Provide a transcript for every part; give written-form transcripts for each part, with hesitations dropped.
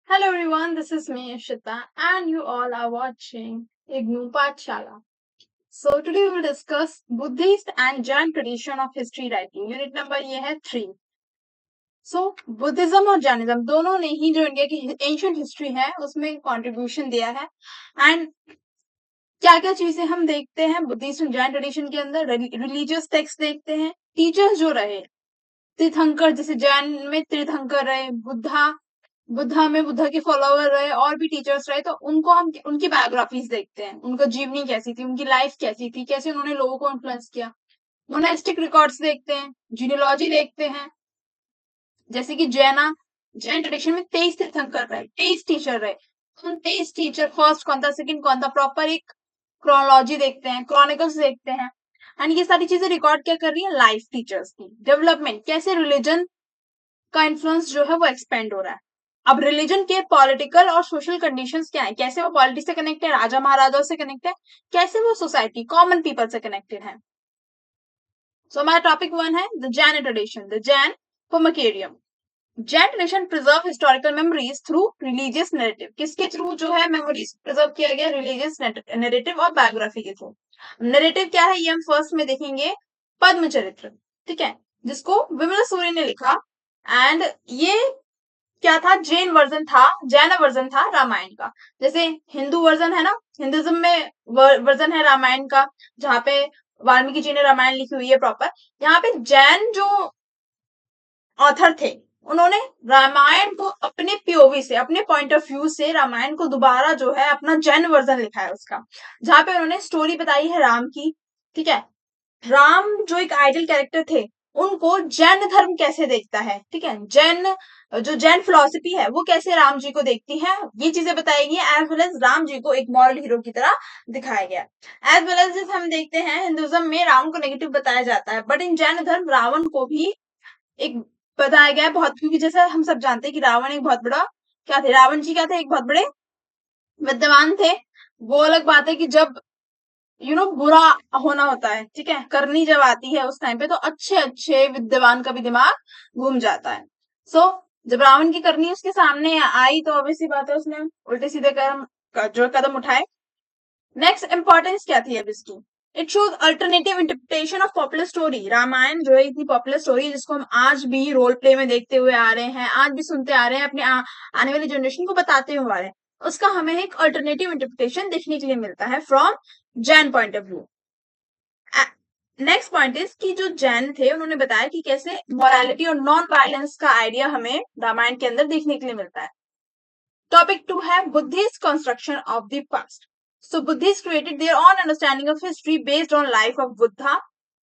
Hello everyone, this is me Ishita and you all are watching IGNU Pathshala. So today we will discuss Buddhist and Jain tradition of history writing. Unit number ये है 3. सो Buddhism और Jainism दोनों ने ही जो India की ancient history है उसमें contribution दिया है एंड क्या क्या चीजें हम देखते हैं बुद्धिस्ट एंड जैन ट्रेडिशन के अंदर रिलीजियस टेक्स्ट देखते हैं, टीचर्स जो रहे तीर्थंकर, जैसे जैन में तीर्थंकर रहे, बुद्धा में बुद्धा के फॉलोवर रहे और भी टीचर्स रहे, तो उनको हम उनकी बायोग्राफीज देखते हैं, उनका जीवनी कैसी थी, उनकी लाइफ कैसी थी, कैसे उन्होंने लोगों को इन्फ्लुएंस किया। मोनेस्टिक रिकॉर्ड्स देखते हैं, जीनियोलॉजी देखते हैं, जैसे कि जैन ट्रेडिशन में 23 तीर्थंकर रहे, 23 टीचर रहे। उन 23 टीचर फर्स्ट कौन था, सेकंड कौन था, प्रॉपर एक क्रोनोलॉजी देखते हैं, क्रॉनिकल्स देखते हैं एंड ये सारी चीजें रिकॉर्ड क्या कर रही है, लाइफ टीचर्स की डेवलपमेंट, कैसे रिलीजन का इन्फ्लुएंस जो है वो एक्सपेंड हो रहा है। अब रिलीजन के पॉलिटिकल और सोशल कंडीशंस क्या है, कैसे वो पॉलिटिक्स से कनेक्ट है, राजा महाराजाओं से कनेक्ट है, कैसे वो सोसाइटी कॉमन पीपल से कनेक्टेड है। सो हमारा टॉपिक 1 है the Jain tradition, the Jain पोमकेरियम। Jain tradition preserve historical memories through religious narrative. किसके थ्रू जो है मेमोरीज प्रिजर्व किया गया, रिलीजियस नैरेटिव और बायोग्राफी के थ्रू। नैरेटिव क्या है ये हम फर्स्ट में देखेंगे, पद्म चरित्र, ठीक है, जिसको विमला सूर्य ने लिखा एंड ये क्या था, जैन वर्जन था रामायण का। जैसे हिंदू वर्जन है ना, हिंदुज्म में वर्जन है रामायण का, जहाँ पे वाल्मीकि जी ने रामायण लिखी हुई है प्रॉपर। यहाँ पे जैन जो ऑथर थे उन्होंने रामायण को अपने पीओवी से, अपने पॉइंट ऑफ व्यू से रामायण को दोबारा जो है अपना जैन वर्जन लिखा है उसका, जहाँ पे उन्होंने स्टोरी बताई है राम की, ठीक है। राम जो एक आइडल कैरेक्टर थे, उनको जैन धर्म कैसे देखता है, ठीक है, जैन फिलोसफी है वो कैसे राम जी को देखती है, ये चीजें बताई गई, as well as Ram ji को एक मॉरल हीरो की तरह दिखाया गया। एज वेल एज हम देखते हैं हिंदुज्म में राम को नेगेटिव बताया जाता है, बट इन जैन धर्म रावण को भी एक बताया गया है बहुत, क्योंकि जैसा हम सब जानते हैं कि रावण एक बहुत बड़ा क्या थे, रावण जी क्या थे, एक बहुत बड़े विद्वान थे। वो अलग बात है कि जब बुरा होना होता है, ठीक है, करनी जब आती है उस टाइम पे तो अच्छे अच्छे विद्वान का भी दिमाग घूम जाता है। सो जब रावण की करनी उसके सामने आई तो ऑब्वियसली बात है उसने उल्टे सीधे जो कदम उठाए। नेक्स्ट इंपॉर्टेंस क्या थी अब इसकी, it shows alternative interpretation of popular story. Ramayana जो है इतनी पॉपुलर स्टोरी है जिसको हम आज भी रोल प्ले में देखते हुए आ रहे हैं, आज भी सुनते आ रहे हैं, अपने आने वाली जनरेशन को बताते हुए आ रहे हैं, उसका हमें एक अल्टरनेटिव इंटरप्रिटेशन देखने के लिए मिलता है from Jain point of view. Next point is कि जो जैन थे उन्होंने बताया कि कैसे मॉरलिटी और नॉन वायलेंस का आइडिया हमें रामायण के अंदर देखने के लिए मिलता है। टॉपिक 2 है Buddhist construction of the past. So Buddhist created their own understanding of history based on life of Buddha.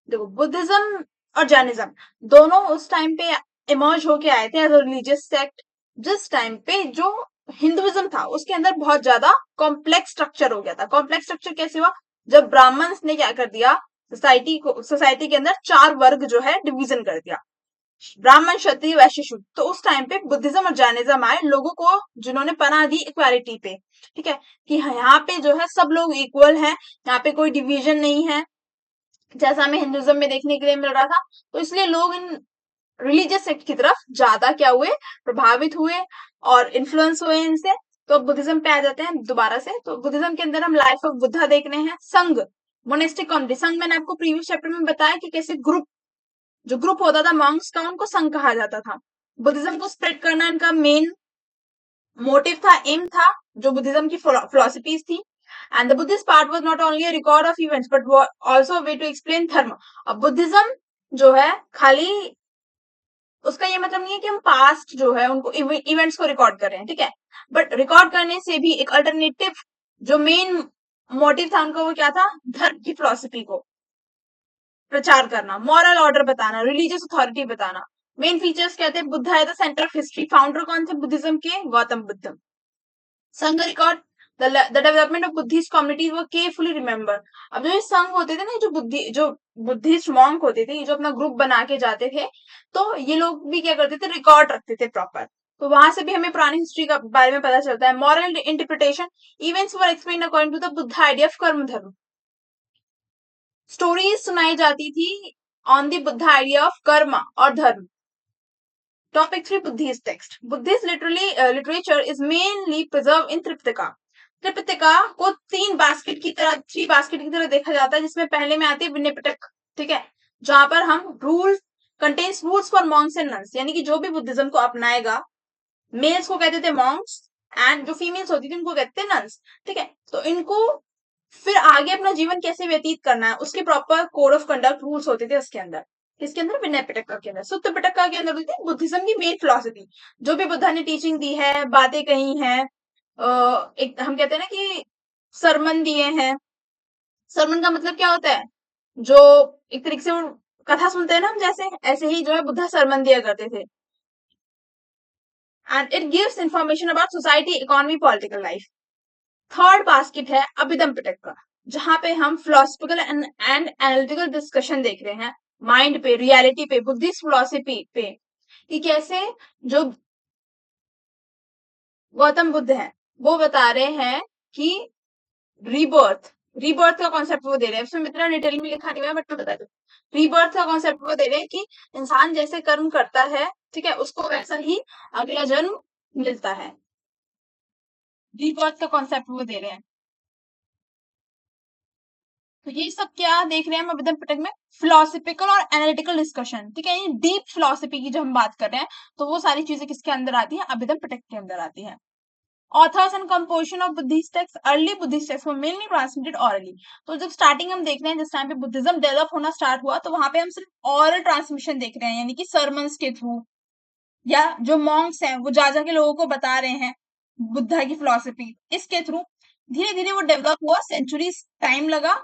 देखो बुद्धिज्म और जैनिज्म दोनों उस टाइम पे इमर्ज होके आए थे एज अ रिलीजियस सेक्ट, जिस टाइम पे जो हिंदुइज्म था उसके अंदर बहुत ज्यादा कॉम्प्लेक्स स्ट्रक्चर हो गया था। कॉम्प्लेक्स स्ट्रक्चर कैसे हुआ, जब ब्राह्मण्स ने क्या कर दिया, सोसाइटी के अंदर 4 वर्ग जो है डिवीजन कर दिया, ब्राह्मण क्षत्रिय वैश्य शूद्र। तो उस टाइम पे बुद्धिज्म और जैनिज्म आए, लोगों को जिन्होंने पनाह दी इक्वालिटी पे, ठीक है, कि यहाँ पे जो है सब लोग इक्वल हैं, यहाँ पे कोई डिवीजन नहीं है, जैसा हमें हिंदुइज्म में देखने के लिए मिल रहा था। तो इसलिए लोग इन रिलीजियस सेक्ट की तरफ ज्यादा क्या हुए, प्रभावित हुए और इन्फ्लुएंस हुए इनसे। तो बुद्धिज्म पे आ जाते हैं दोबारा से। तो बुद्धिज्म के अंदर हम लाइफ ऑफ बुद्धा देख रहे हैं, संघ, मोनेस्टिक कम्युनिटी। संघ मैंने आपको प्रीवियस चैप्टर में बताया कि कैसे जो ग्रुप होता था मॉन्क्स का, उनको संघ कहा जाता था। बुद्धिज्म को स्प्रेड करना इनका मेन मोटिव था, एम था, जो बुद्धिज्म की फिलोसफीज थी। And the Buddhist part was not only a record of events but also a way to explain dharma. अब बुद्धिज्म जो है खाली उसका ये मतलब नहीं है कि हम पास्ट जो है उनको इवेंट्स को रिकॉर्ड कर रहे हैं, ठीक है, बट रिकॉर्ड करने से भी एक अल्टरनेटिव जो मेन मोटिव था उनका वो क्या था, धर्म की फिलोसफी को प्रचार करना, मॉरल ऑर्डर बताना, रिलीजियस अथॉरिटी बताना। मेन फीचर्स क्या थे, बुद्धा है the centre of history. Founder कौन थे बुद्धिज्म के, गौतम बुद्ध। संघ record the development of Buddhist communities वो केयरफुली रिमेंबर। अब जो ये संघ होते थे ना, जो बुद्धिस्ट मॉन्क होते थे, जो अपना ग्रुप बना के जाते थे, तो ये लोग भी क्या करते थे, रिकॉर्ड रखते थे प्रॉपर। तो वहां से भी हमें पुरानी हिस्ट्री का बारे में पता चलता है। Moral interpretation, events were explain according to the Buddha idea of karma dharma. Stories सुनाई जाती थी on the Buddha idea of karma और धर्म। Topic 3, Buddhist text. Buddhist literature is mainly preserved in Tripitaka. Tripitaka को थ्री बास्केट की तरह देखा जाता है, जिसमें पहले में आती है विनय पिटक, ठीक है, जहां पर हम contains rules for Monks and nuns, यानी कि जो भी बुद्धिज्म को अपनाएगा, मेल्स को कहते थे मॉन्क्स एंड जो फीमेल्स होती थी उनको कहते थे नन्स, ठीक है। तो इनको फिर आगे अपना जीवन कैसे व्यतीत करना है उसके proper code of conduct rules होते थे उसके अंदर, किसके अंदर, विनय पिटका के अंदर। सुत्त पिटका के अंदर होती थी बुद्धिज्म की मेन फिलोसफी, जो भी बुद्धा ने टीचिंग दी है, बातें कही हैं, एक हम कहते हैं ना कि सरमन दिए हैं। सरमन का मतलब क्या होता है, जो एक तरीके से कथा सुनते हैं ना हम, जैसे ऐसे ही जो है बुद्धा सरमन दिया करते थे। And it gives information about society, economy, political life. Third basket है अभिधम पिटक, जहां पे हम फिलोसफिकल एंड एनालिटिकल डिस्कशन देख रहे हैं, माइंड पे, रियलिटी पे, बुद्धिस्ट फिलोसफी पे, कि कैसे जो गौतम बुद्ध है वो बता रहे हैं कि रीबर्थ का कॉन्सेप्ट वो दे रहे हैं। उसमें इतना डिटेल में लिखा नहीं हुआ, बट बता दो, रीबर्थ का कॉन्सेप्ट वो दे रहे हैं कि इंसान जैसे कर्म करता है, ठीक है, उसको वैसा ही अगला जन्म मिलता है। रीबर्थ का कॉन्सेप्ट वो दे रहे हैं। तो ये सब क्या देख रहे हैं हम अभिधम पिटक में, फिलोसफिकल और एनालिटिकल डिस्कशन, ठीक है, ये डीप फिलोसफी की जो हम बात कर रहे हैं, तो वो सारी चीजें किसके अंदर आती है, अभिधम पिटक के अंदर आती है। Authors and composition of Buddhist text, early Buddhist text mainly transmitted hourly. तो जब स्टार्टिंग हम देख रहे हैं, जिस टाइम पे बुद्धिज्म डेवलप होना स्टार्ट हुआ, तो वहां पे हम सिर्फ ऑरल ट्रांसमिशन देख रहे हैं, यानी कि सरमन्स के थ्रू, या जो मॉन्क्स हैं वो जा के लोगों को बता रहे हैं बुद्धा की फिलोसफी, इसके थ्रू धीरे धीरे वो डेवलप हुआ, सेंचुरीज टाइम लगा।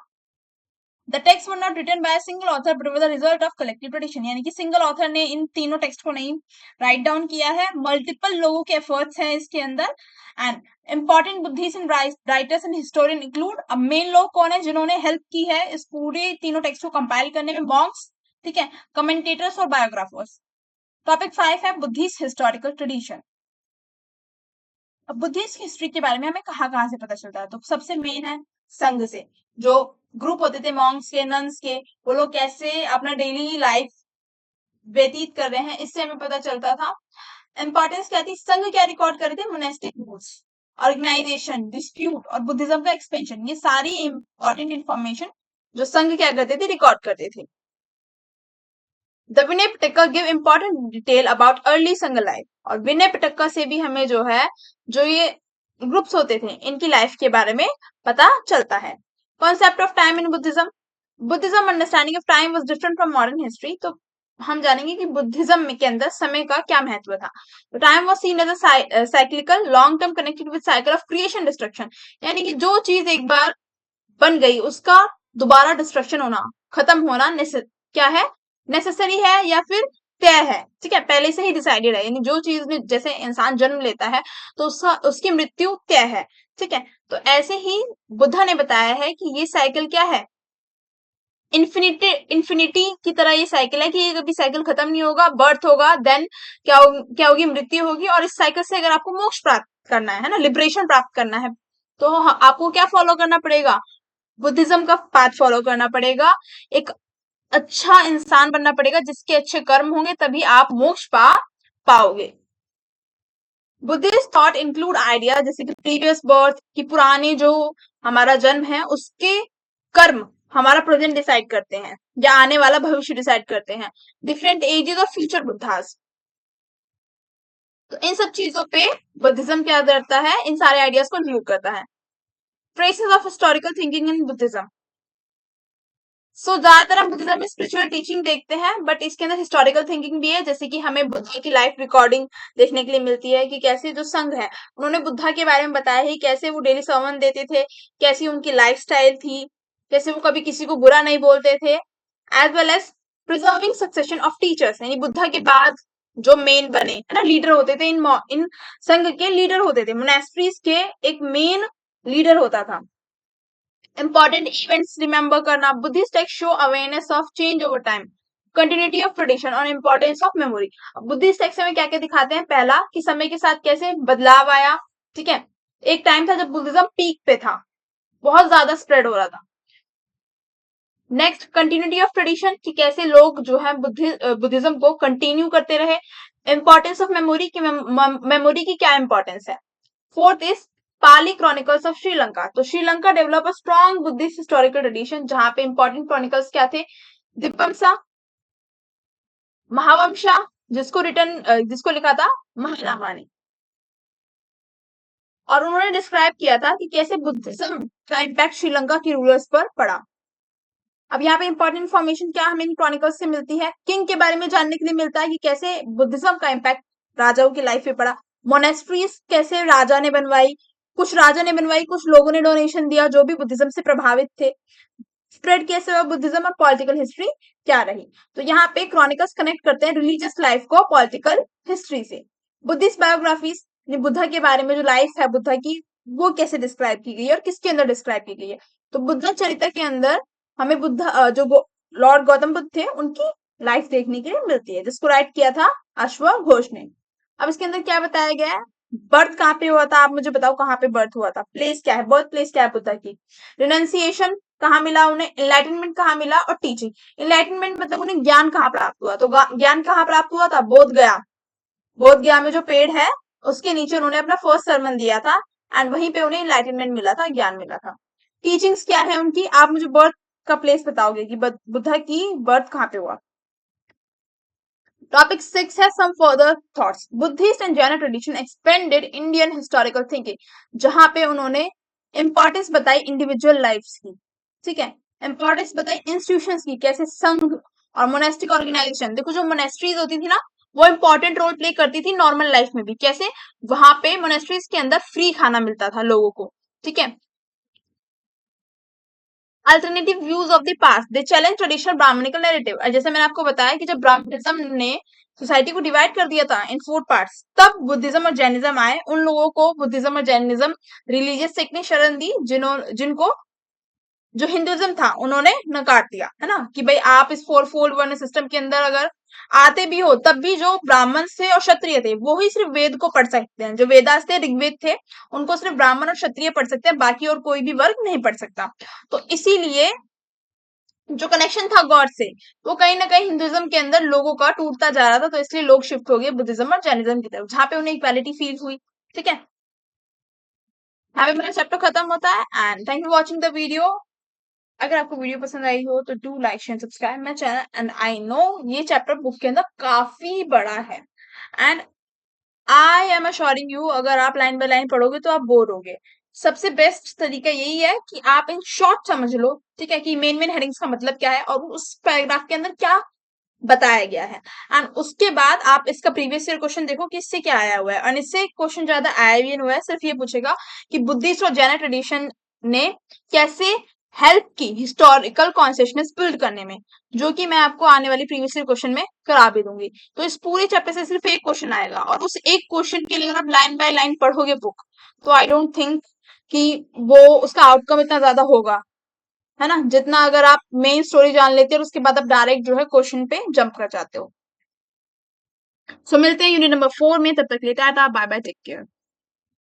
The text were not written by single author but the result of collective tradition, यानी कि सिंगल ऑथर ने इन तीनों टेक्स्ट को नहीं राइट डाउन किया है, मल्टीपल लोगों के एफर्ट्स हैं इसके अंदर। And important Buddhist and writers and historian include, अब मेन लोग कौन है जिन्होंने हेल्प की है इस पूरे तीनों टेक्स्ट को कंपाइल करने में, मॉन्क्स, ठीक है, कमेंटेटर्स और बायोग्राफर्स। टॉपिक 5 है बुद्धिस्ट हिस्टोरिकल ट्रेडिशन। अब बुद्धिस्ट हिस्ट्री के बारे में हमें कहाँ से पता चलता है, तो सबसे मेन है संघ से, जो ग्रुप होते थे मॉन्क्स के, नन्स के, वो लोग कैसे अपना डेली लाइफ व्यतीत कर रहे हैं, इससे हमें पता चलता था। इंपॉर्टेंस क्या थी, संघ क्या रिकॉर्ड कर रहे थे, मोनेस्टिक रूल्स, ऑर्गेनाइजेशन, डिस्प्यूट और बुद्धिज्म का एक्सपेंशन, ये सारी इंपॉर्टेंट इंफॉर्मेशन जो संघ क्या करते थे, रिकॉर्ड करते थे। The Vinay Pitaka give important detail about early संघ लाइफ, और विनय पिटका से भी हमें जो है, जो ये ग्रुप्स होते थे इनकी लाइफ के बारे में पता चलता है। Concept of time in Buddhism, Buddhism understanding of time was different from modern history. तो हम जानेंगे कि बुद्धिज्म के अंदर समय का क्या महत्व था। तो time was seen as a cyclical, long term, connected with cycle of creation destruction, यानी कि जो चीज एक बार बन गई उसका दोबारा डिस्ट्रक्शन होना, खत्म होना क्या है, नेसेसरी है या फिर तय है, ठीक है, पहले से ही डिसाइडेड है, यानी जो चीज में जैसे इंसान जन्म लेता है तो उसकी मृत्यु तय है, ठीक है। तो ऐसे ही बुद्धा ने बताया है कि ये साइकिल क्या है, इन्फिनिटी की तरह ये साइकिल है, कि ये कभी साइकिल खत्म नहीं होगा, बर्थ होगा, देन क्या होगी, मृत्यु होगी, और इस साइकिल से अगर आपको मोक्ष प्राप्त करना है ना, लिबरेशन प्राप्त करना है, तो आपको क्या फॉलो करना पड़ेगा, बुद्धिज्म का पाथ फॉलो करना पड़ेगा, एक अच्छा इंसान बनना पड़ेगा, जिसके अच्छे कर्म होंगे तभी आप मोक्ष पाओगे। बुद्धिस्ट थॉट इंक्लूड आइडिया जैसे कि प्रीवियस बर्थ, की पुरानी जो हमारा जन्म है उसके कर्म हमारा प्रेजेंट डिसाइड करते हैं, या आने वाला भविष्य डिसाइड करते हैं। Different ages of future Buddhas, तो इन सब चीजों पे बुद्धिज्म क्या करता है, इन सारे आइडियाज को इंक्लूड करता है। Traces of historical thinking in Buddhism, so ज्यादातर हम बुद्धिज्म में स्पिरिचुअल टीचिंग देखते हैं, बट इसके अंदर हिस्टोरिकल थिंकिंग भी है, जैसे कि हमें बुद्धा की लाइफ रिकॉर्डिंग देखने के लिए मिलती है, कि कैसे जो संघ है उन्होंने बुद्धा के बारे में बताया है, कैसे वो डेली सर्मन देते थे, कैसी उनकी लाइफ स्टाइल थी, कैसे वो कभी किसी को बुरा नहीं बोलते थे, as well as preserving succession of teachers, यानी बुद्धा के बाद जो मेन बने है ना, लीडर होते थे, इन संघ के लीडर होते थे, मोनेस्ट्रीज के एक मेन लीडर होता था। इंपॉर्टेंट इवेंट्स रिमेंबर करना, Buddhist text show awareness of change over time, continuity of tradition और importance of memory. Buddhist text में क्या क्या दिखाते हैं, पहला कि समय के साथ कैसे बदलाव आया, ठीक है, एक टाइम था जब बुद्धिज्म पीक पे था, बहुत ज्यादा स्प्रेड हो रहा था। नेक्स्ट कंटिन्यूटी ऑफ ट्रेडिशन, कि कैसे लोग जो है बुद्धिज्म को कंटिन्यू करते रहे, इंपॉर्टेंस ऑफ मेमोरी की मेमोरी की क्या इंपॉर्टेंस है। Fourth is Pali chronicles of Sri Lanka. तो Sri Lanka develop a strong Buddhist historical tradition, जहां पे इंपॉर्टेंट क्रॉनिकल्स क्या थे, दीपमसा, महावंशा, जिसको लिखा था महारामा ने, और उन्होंने डिस्क्राइब किया था कि कैसे बुद्धिज्म का इम्पैक्ट श्रीलंका की रूलर्स पर पड़ा। अब यहाँ पे इंपॉर्टेंट इन्फॉर्मेशन क्या हमें इन क्रॉनिकल्स से मिलती है, किंग के बारे में जानने के लिए मिलता है कि कैसे बुद्धिज्म का इम्पैक्ट राजाओं की लाइफ पे पड़ा, मोनेस्ट्रीज कैसे राजा ने बनवाई, कुछ राजा ने बनवाई, कुछ लोगों ने डोनेशन दिया जो भी बुद्धिज्म से प्रभावित थे, स्प्रेड कैसे हुआ बुद्धिज्म, और पॉलिटिकल हिस्ट्री क्या रही। तो यहाँ पे क्रॉनिकल्स कनेक्ट करते हैं रिलीजियस लाइफ को पॉलिटिकल हिस्ट्री से। बुद्धिस्ट बायोग्राफीज बुद्धा के बारे में जो लाइफ है बुद्धा की, वो कैसे डिस्क्राइब की गई है और किसके अंदर डिस्क्राइब की गई है। तो बुद्ध चरित्र के अंदर हमें जो लॉर्ड गौतम बुद्ध थे उनकी लाइफ देखने के लिए मिलती है, जिसको राइट किया था अश्व घोष ने। अब इसके अंदर क्या बताया गया है, बर्थ कहाँ पे हुआ था, आप मुझे बताओ कहाँ पे बर्थ हुआ था, प्लेस क्या है, बर्थ प्लेस क्या है बुद्धा की, रिनंसिएशन कहाँ मिला उन्हें, इनलाइटनमेंट कहाँ मिला, और टीचिंग। इनलाइटनमेंट मतलब उन्हें ज्ञान कहाँ प्राप्त हुआ, तो ज्ञान कहाँ प्राप्त हुआ था, बोध गया। बोध गया में जो पेड़ है उसके नीचे उन्होंने अपना फर्स्ट सरमन दिया था, एंड वहीं पे उन्हें इनलाइटनमेंट मिला था, ज्ञान मिला था। टीचिंग्स क्या है उनकी, आप मुझे बर्थ का प्लेस बताओगे कि बुद्धा की बर्थ कहाँ पे हुआ। टॉपिक 6 है some further thoughts, Buddhist and Jain tradition expanded Indian historical thinking, जहां पे उन्होंने इंपॉर्टेंस बताई इंडिविजुअल लाइफ्स की, ठीक है, इंपॉर्टेंस बताई इंस्टीट्यूशंस की, कैसे संघ और मोनेस्टिक ऑर्गेनाइजेशन, देखो जो मोनेस्ट्रीज होती थी ना वो इंपॉर्टेंट रोल प्ले करती थी नॉर्मल लाइफ में भी, कैसे वहां पे मोनेस्ट्रीज के अंदर फ्री खाना मिलता था लोगों को, ठीक है। Alternative views of the past, they challenge traditional Brahmanical narrative, जैसे मैंने आपको बताया कि जब ब्राह्मणिज्म ने सोसाइटी को डिवाइड कर दिया था इन 4 पार्ट्स, तब बुद्धिज्म और जैनिज्म आए, उन लोगों को बुद्धिज्म और जैनिज्म रिलीजियस सेक्ट ने शरण दी जिनको जो हिंदुइज्म था उन्होंने नकार दिया, है ना, कि भाई आप इस 4 फोल्ड वर्ण सिस्टम के अंदर अगर आते भी हो तब भी जो ब्राह्मण थे और क्षत्रिय थे वो ही सिर्फ वेद को पढ़ सकते हैं, जो वेदास थे ऋग्वेद थे उनको सिर्फ ब्राह्मण और क्षत्रिय पढ़ सकते हैं, बाकी और कोई भी वर्ग नहीं पढ़ सकता। तो इसीलिए जो कनेक्शन था गॉड से वो कहीं ना कहीं हिंदुइज्म के अंदर लोगों का टूटता जा रहा था, तो इसलिए लोग शिफ्ट हो गए बुद्धिज्म और जैनिज्म की तरफ, जहां पे उन्हें इक्वालिटी फील हुई, ठीक है। यहाँ पे मेरा चैप्टर खत्म होता है, and thank you watching the video. अगर आपको वीडियो पसंद आई हो तो do like share subscribe my channel, and I know ये चैप्टर बुक के अंदर काफी बड़ा है, and I am assuring you अगर आप लाइन बाय लाइन पढ़ोगे तो आप बोर होगे। सबसे बेस्ट तरीका यही है कि आप इन शॉर्ट समझ लो, ठीक है, कि मेन मेन हेडिंग्स का मतलब क्या है और उस पैराग्राफ के अंदर क्या बताया गया है, एंड उसके बाद आप इसका प्रीवियस ईयर क्वेश्चन देखो कि इससे क्या आया हुआ है, और इससे क्वेश्चन ज्यादा आया भी नहीं हुआ है, सिर्फ ये पूछेगा कि बुद्धिस्ट और जैन ट्रेडिशन ने कैसे हेल्प की हिस्टोरिकल कॉन्शियसनेस बिल्ड करने में, जो कि मैं आपको आने वाली प्रीवियस ईयर क्वेश्चन में करा भी दूंगी। तो इस पूरे चैप्टर से सिर्फ एक क्वेश्चन आएगा, और उस एक क्वेश्चन के लिए अगर आप लाइन बाय लाइन पढ़ोगे बुक तो आई डोंट थिंक कि वो उसका आउटकम इतना ज्यादा होगा, है ना, जितना अगर आप मेन स्टोरी जान लेते हो और उसके बाद आप डायरेक्ट जो है क्वेश्चन पे जंप कर जाते हो। सो मिलते हैं यूनिट नंबर 4 में, तब तक के लिए tata bye bye, take care.